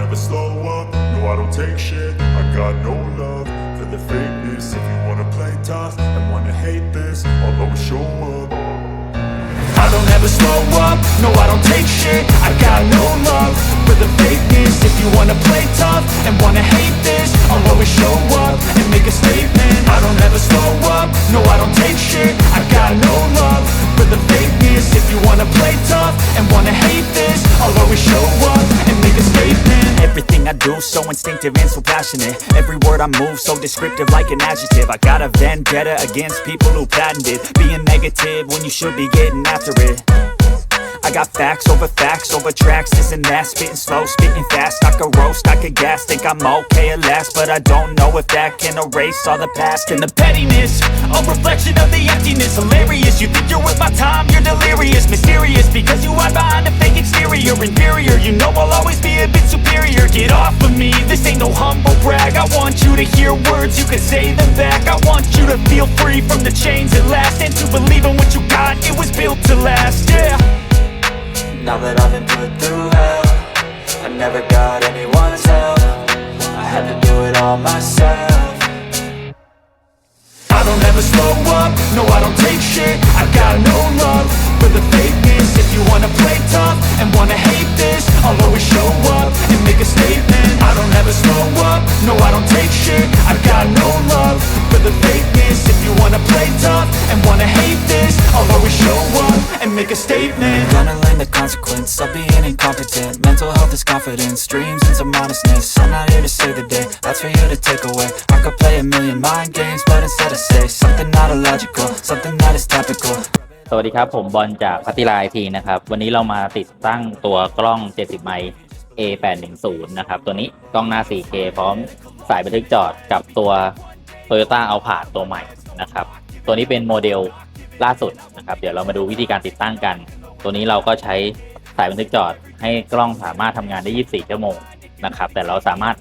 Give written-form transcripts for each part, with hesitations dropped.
never slow up, no I don't take shit. I got no love for the fakeness. If you wanna play tough and wanna hate this, I'll always show up. I don't ever slow up, no I don't take shit. I got no love for the fakeness. If you wanna play tough and wanna hate this, I'll always show up and make a statement. I don't ever slow up, no I don't take shit. I got no love for the fakeness. If you wanna play tough and wanna hate this, I'll always show up and make a statement. Everything I do so instinctive and so passionate. Every word I move so descriptive like an adjective. I got a vendetta against people who patented being negative when you should be getting after it. I got facts over tracks, this and that. Spitting slow, spitting fast. I could roast, I could gas. Think I'm okay at last, but I don't know if that can erase all the past. And the pettiness, a reflection of the emptiness. Hilarious, you think you're worth my time, you're delirious. Mysterious, because you hide behind a fake exterior. Inferior, you know I'll always be a bit superior. Get off of me, this ain't no humble brag. I want you to hear words, you can say them back. I want you to feel free from the chains at last, and to believe in what you got, it was built to last, yeah. Now that I've been put through hell, I never got anyone's help. I had to do it all myself. I don't ever slow up, no I don't take shit. I got no love for the fakeness. If you wanna play tough and wanna hate this, I'll always show up and make a statement. I don't ever slow up, no I don't take shit. I got no love for the fakeness. If you wanna play tough and wanna hate this, I'll always show up and make a statement. Gonna learn the consequence of being incompetent. Mental health is confidence, dreams and some honestness. I'm not here to save the day, that's for you to take away. I could play a million mind games, but instead I say something not illogical, something that is topical. สวัสดีครับผมบอลจากพัทยา IT นะครับวันนี้เรามาติดตั้งตัวกล้อง70ไมค์ A810 นะครับตัวนี้กล้องหน้า 4K พร้อมสายบันทึกจอกับตัว Toyota Alphart ตัวใหม่นะครับตัวนี้เป็นโมเดลล่าสุดนะครับเดี๋ยวเรามาดูวิธีการติดตั้งกันตัวนี้เราก็ใช้สายบันทึกจอให้กล้องสามารถทำงานได้24ชั่วโมงนะครับแต่เราสามารถ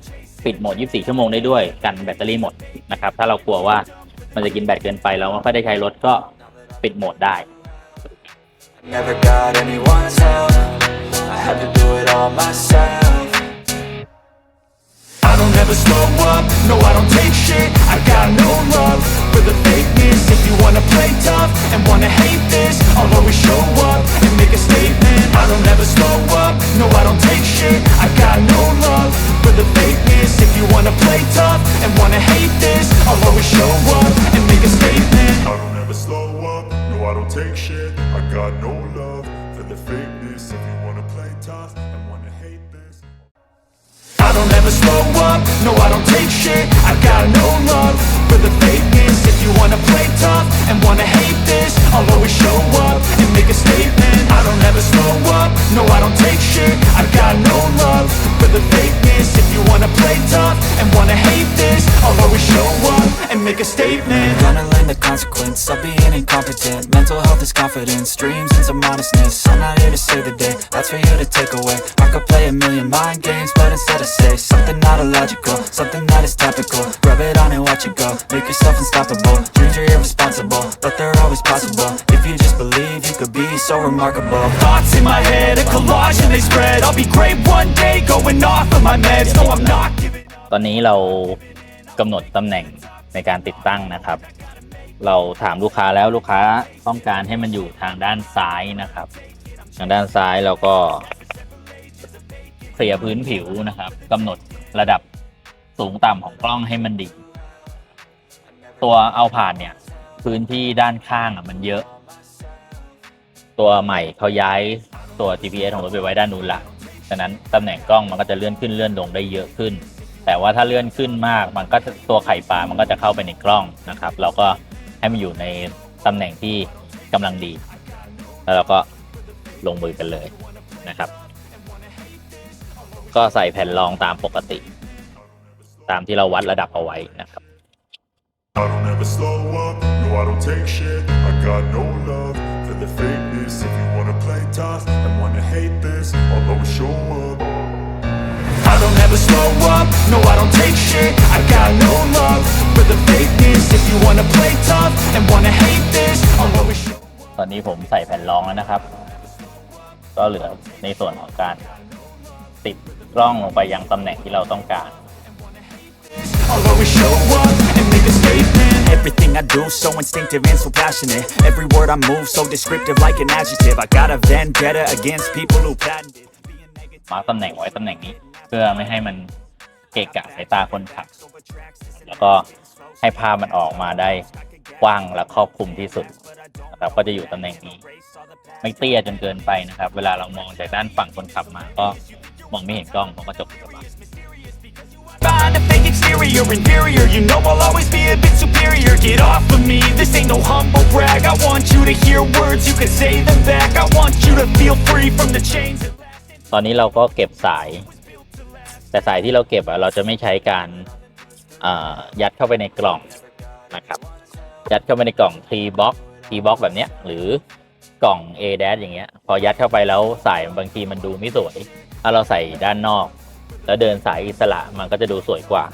ปิดโหมด24ชั่วโมงได้ด้วยกันแบตเตอรี่หมดนะครับถ้าเรากลัวว่ามันจะกินแบตเกินไปเราไม่ค่อยได้ใช้รถก็ปิดโหมดได้ Never got anyone's help. I had to do it all myself. I don't ever slow up, no I don't take shit. I got no love for the fakeness. If you wanna play tough and wanna hate this, I'll always show up and make a statement. I don't ever slow up, no I don't take shit. I got no love for the fakeness. If you wanna play tough and wanna hate this, I'll always show up and make a statement. I don't ever slow up, no I don't take shit. I got no love for the fakeness. If you wanna play tough and wanna hate this, I don't ever slow up, no I don't take shit. I got no love for the fakeness. If you wanna play tough and wanna hate this, I'll always show up and make a statement. I don't ever slow up, no I don't take shit. I got no love for the fakeness. If you wanna play tough and wanna hate this, I'll always show up and make a statement. Gonna learn the consequence of being incompetent. Mental health is confidence, dreams and some honestness. I'm not here to save the day, that's for you to take away. I could play a million mind games, but instead I say something not illogical, something that is topical. Rub it on and watch it go, make yourself unstoppable. Dreams are irresponsible, but they're always possible. If you just believe, you could be so remarkable. Thoughts in my head, a collage and they spread. I'll be great one day, going off of my meds. No I'm not giving up. ตอนนี้เรากำหนดตำแหน่งในการติดตั้งนะครับเราถามลูกค้าแล้วลูกค้าต้องการให้มันอยู่ทางด้านซ้ายนะครับทางด้านซ้ายเราก็เคลียร์พื้นผิวนะครับกำหนดระดับสูงต่ำของกล้องให้มันดีตัวเอาผ่านเนี่ยพื้นที่ด้านข้างมันเยอะตัวใหม่เขาย้ายตัว GPS ของรถไปไว้ด้านนู้นละฉะนั้นตำแหน่งกล้องมันก็จะเลื่อนขึ้นเลื่อนลงได้เยอะขึ้นแต่ว่าถ้าเลื่อนขึ้นมากมันก็ตัวไข่ปลามันก็จะเข้าไปในกล้องนะครับเราก็ให้มันอยู่ในตำแหน่งที่กำลังดีแล้วเราก็ลงมือกันเลยนะครับก็ใส่แผ่นรองตามปกติตามที่เราวัดระดับเอาไว้นะครับ I don't ever slow up, no I don't take shit. I got no love for the fakeness. If you wanna play tough and wanna hate this, I'll always show up. I don't ever slow up, no I don't take shit. I got no love for the fakeness. If you wanna play tough and wanna hate this, I'll always show up. ตอนนี้ผมใส่แผ่นรองแล้วนะครับก็เหลือในส่วนของการติด กล้องลงไปยังตำแหน่งที่เราต้องการ I'll always show up and make a statement. Everything I do so instinctive and so passionate. Every word I move so descriptive like an adjective. I got a vendetta against people who patented being negative. มาร์คตำแหน่งไว้ตำแหน่งนี้เพื่อไม่ให้มันเกะกะสายตาคนขับแล้วก็ให้ภาพมันออกมาได้กว้างและครอบคลุมที่สุดนะครับก็จะอยู่ตำแหน่งนี้ไม่เตี้ยจนเกินไปนะครับเวลาเรามองจากด้านฝั่งคนขับมาก็มองไม่เห็นกล้องเพราะกระจกสว่าง Behind a fake exterior, inferior. You know I'll always be a bit superior. Get off of me, this ain't no humble brag. I want you to hear words, you can say them back. I want you to feel free from the chains. ตอนนี้เราก็เก็บสายแต่สายที่เราเก็บเราจะไม่ใช้การยัดเข้าไปในกล่องนะครับยัดเข้าไปในกล่อง T box แบบเนี้ยหรือกล่อง A dash อย่างเงี้ยพอยัดเข้าไปแล้วสายบางทีมันดูไม่สวยถ้าเราใส่ด้านนอกแล้วเดินสายอิสระมันก็จะดูสวยกว่า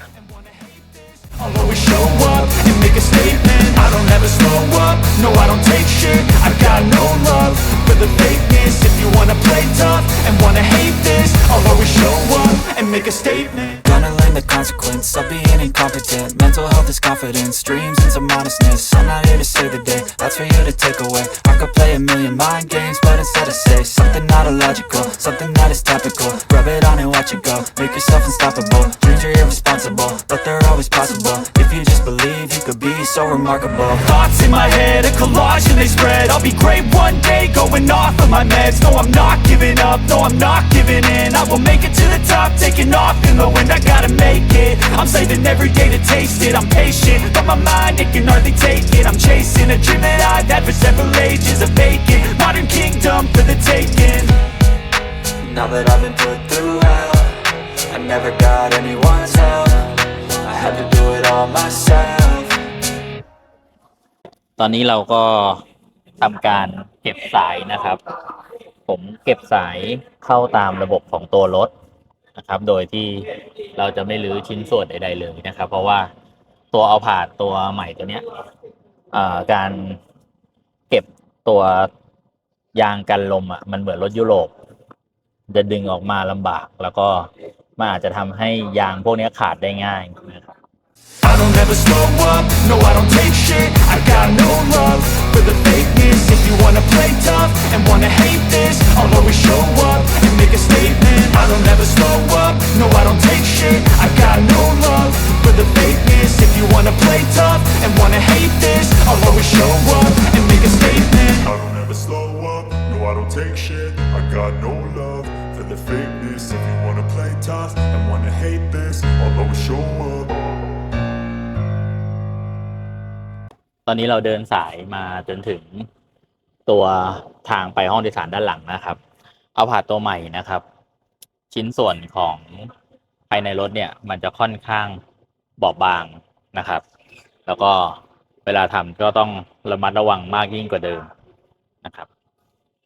I'll always show up and make a statement. I don't ever slow up, no I don't take shit. I got no love for the fakeness. If you wanna play tough and wanna hate this, I'll always show up and make a statement. Gonna learn the consequence of being incompetent. Mental health is confidence, dreams and some honestness. I'm not here to save the day, that's for you to take away. I could play a million mind games, but instead I say something not illogical, something that is topical. Rub it on and watch it go, make yourself unstoppable. Dreams are irresponsible, but they're always possible. If you just believe, you could be so remarkable. Thoughts in my head, a collage and they spread. I'll be great one day, going off of my meds. No, I'm not giving up, no, I'm not giving in. I will make it to the top, taking off in the wind. I gotta make it, I'm saving every day to taste it. I'm patient, but my mind, it can hardly take it. I'm chasing a dream that I've had for several ages. A vacant, modern kingdom for the taking. Now that I've been put through hell, I never got anyone's help. I had to do it all myself. ตอนนี้เราก็ทำการเก็บสายนะครับผมเก็บสายเข้าตามระบบของตัวรถนะครับโดยที่เราจะไม่รื้อชิ้นส่วนใดๆเลยนะครับเพราะว่าตัวเอาผาดตัวใหม่ตัวเนี้ยการเก็บตัวยางกันลมมันเหมือนรถยุโรปจะดึงออกมาลำบากแล้วก็มันอาจจะทำให้ยางพวกนี้ขาดได้ง่ายนะครับ I don't ever slow up, no I don't take shit. I got no love for the fakeness. If you wanna play tough and wanna hate this, I'll always show up and make a statement. I don't ever slow up, no I don't take shit. I got no love for the fakeness. If you wanna play tough and wanna hate this, I'll always show up and make a statement. I don't ever slow up, no I don't take shit. I got no love for the fakeness. If you wanna play tough and wanna hate this, I'll always show up. ตอนนี้เราเดินสายมาจนถึงตัวทางไปห้องโดยสารด้านหลังนะครับเอาผ่าตัวใหม่นะครับชิ้นส่วนของภายในรถเนี่ยมันจะค่อนข้างบอบบางนะครับแล้วก็เวลาทำก็ต้องระมัดระวังมากยิ่งกว่าเดิมนะครับ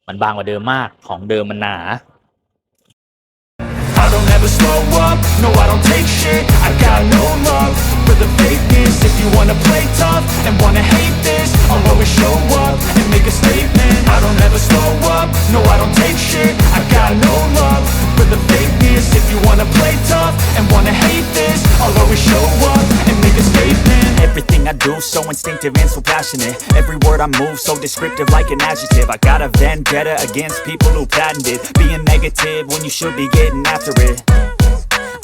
มันบางกว่าเดิมมากของเดิมมันหนา I don't ever slow up, no I don't take shit. I got no love for the fakeness. If you wanna play tough and wanna hate this, I'll always show up and make a statement. I don't ever slow up, no I don't take shit. I got no love for the fakeness. If you wanna play tough and wanna hate this, I'll always show up and make a statement. Everything I do so instinctive and so passionate. Every word I move so descriptive like an adjective. I got a vendetta against people who patented being negative when you should be getting after it.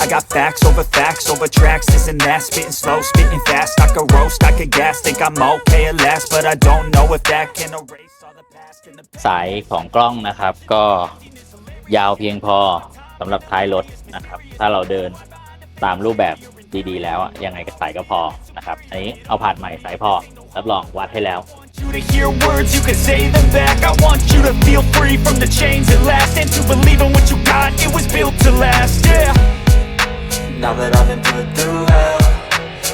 I got facts over tracks, this and that. Spitting slow, spitting fast. I could roast, I could gas. Think I'm okay at last, but I don't know if that can erase all the past and the สายของกล้องนะครับก็ยาวเพียงพอสำหรับท้ายรถนะครับถ้าเราเดินตามรูปแบบดีๆแล้วยังไงก็สายก็พอนะครับอันนี้เอาผ่านใหม่สายพอรับรองวัดให้แล้ว You to hear words, you can say them back. I want you to feel free from the chains that last, and to believe in what you got. It was built to last, yeah. Now that I've been put through hell,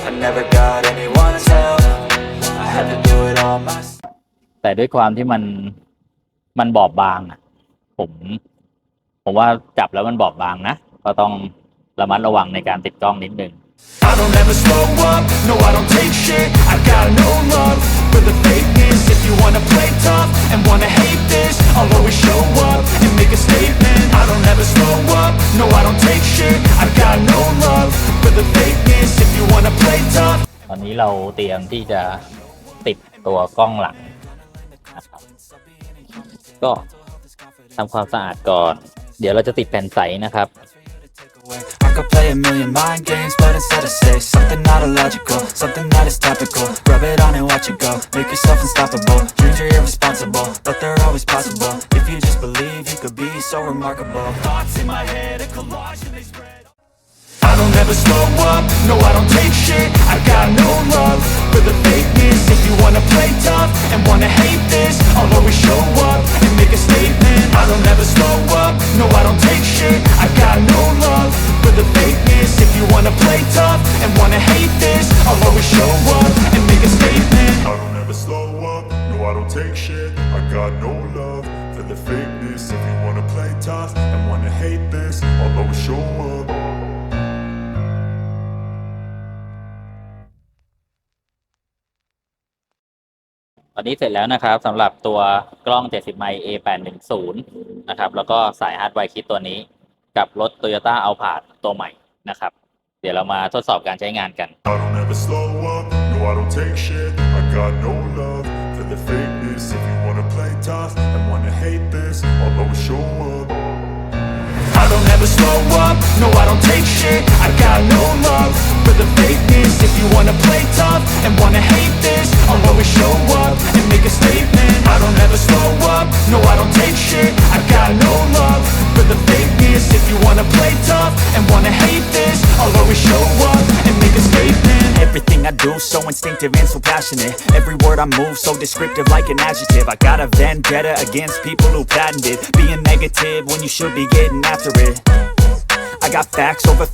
I never got anyone's help. I had to do it all myself. แต่ด้วยความที่มันบอบบางผมว่าจับแล้วมันบอบบางนะก็ต้องระมัดระวังในการติดกล้องนิดนึง I don't ever slow up, no I don't take shit. I got no love for the fakeness. If you wanna play tough and wanna hate this, I'll always show up and make a statement. I don't ever slow up, no I don't take shit. I got no love for the fakeness. If you wanna play tough. ตอนนี้เราเตรียมที่จะติดตัวกล้องหลังนะครับก็ทำความสะอาดก่อน เดี๋ยวเราจะติดแผ่นใสนะครับ I could play a million mind games, but instead I say something not illogical, something that is topical. Rub it on and watch it go, make yourself unstoppable. Dreams are irresponsible, but they're always possible. If you just believe, you could be so remarkable. Thoughts in my head, a collage and they spread. I don't ever slow up, no I don't take shit. I got no love for the fakeness. If you wanna play tough and wanna hate this, I'll always show up and make a statement. I don't ever slow up, no I don't take shit. I got no love for the fakeness. If you wanna play tough and wanna hate this, I'll always show up and make a statement. I don't ever slow up, no I don't take shit. I got no love for the fakeness. If you wanna play tough and wanna hate this, I'll always show up. ตอนนี้เสร็จแล้วนะครับสำหรับตัวกล้อง 70 ไมล์ A810 นะครับแล้วก็สายฮาร์ดไวร์คิดตัวนี้กับรถ Toyota Alphart ตัวใหม่นะครับเดี๋ยวเรามาทดสอบการใช้งานกัน I don't ever slow up, no I don't take shit. I got no love for the fakeness. If you wanna play tough and wanna hate this, I'll always show up. I don't ever slow up, no I don't take shit. I got no love for the fakeness. If you wanna play tough and wanna hate this, I'll always show up and make a statement. I don't ever slow up, no I don't take shit. I got no love for the fakeness. If you wanna play tough and wanna hate this, I'll always show up and make a statement. Everything I do so instinctive and so passionate. Every word I move so descriptive like an adjective. I got a vendetta against people who patented being negative when you should be getting after it. I got facts over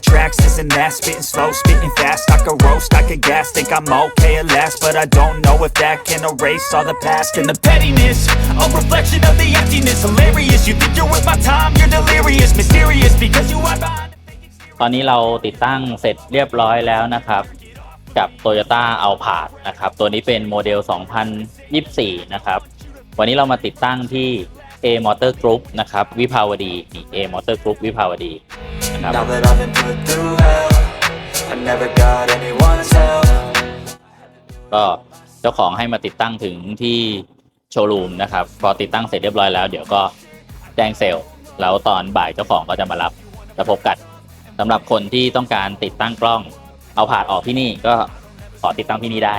tracks, this and that. Spitting slow, spitting fast. I could roast, I could gas. Think I'm okay at last, but I don't know if that can erase all the past. And the pettiness, a reflection of the emptiness. Hilarious, you think you're worth my time, you're delirious. Mysterious, because you are behind. ตอนนี้เราติดตั้งเสร็จเรียบร้อยแล้วนะครับกับ Toyota Alphart นะครับตัวนี้เป็นโมเดล 2024 นะครับวันนี้เรามาติดตั้งที่ A Motor Group นะครับวิภาวดีนี่ A Motor Group วิภาวดีนะครับ Now that I've been put through hell, I never got anyone's help. ก็เจ้าของให้มาติดตั้งถึงที่โชว์รูมนะครับพอติดตั้งเสร็จเรียบร้อยแล้วเดี๋ยวก็แจ้งเซลล์แล้วตอนบ่ายเจ้าของก็จะมารับแล้วพบกันสำหรับคนที่ต้องการติดตั้งกล้องเอาผ่านออกที่นี่ก็ขอติดตั้งที่นี่ได้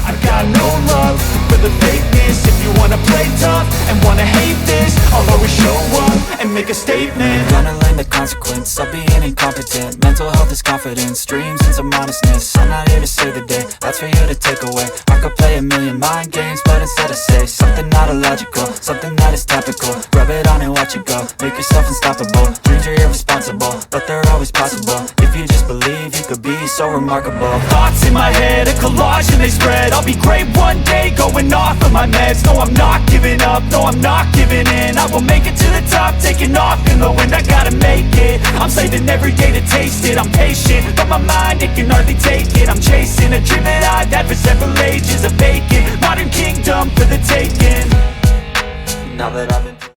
I got no love for the fakeness. If you wanna play tough and wanna hate this, I'll always show up and make a statement. Gonna learn the consequence of being incompetent. Mental health is confidence, dreams and some honestness. I'm not here to save the day, that's for you to take away. I could play a million mind games, but instead I say something not illogical, something that is topical. Rub it on and watch it go, make yourself unstoppable. Dreams are irresponsible, but they're always possible. If you just believe, you could be so remarkable. Thoughts in my head, a collage and they spread. I'll be great one day, going off of my meds. No, I'm not giving up, no, I'm not giving in. I will make it to the top, taking off in the wind. I gotta make it, I'm saving every day to taste it. I'm patient, but my mind, it can hardly take it. I'm chasing a dream that I've had for several ages. A vacant, modern kingdom for the taking. Now that I've been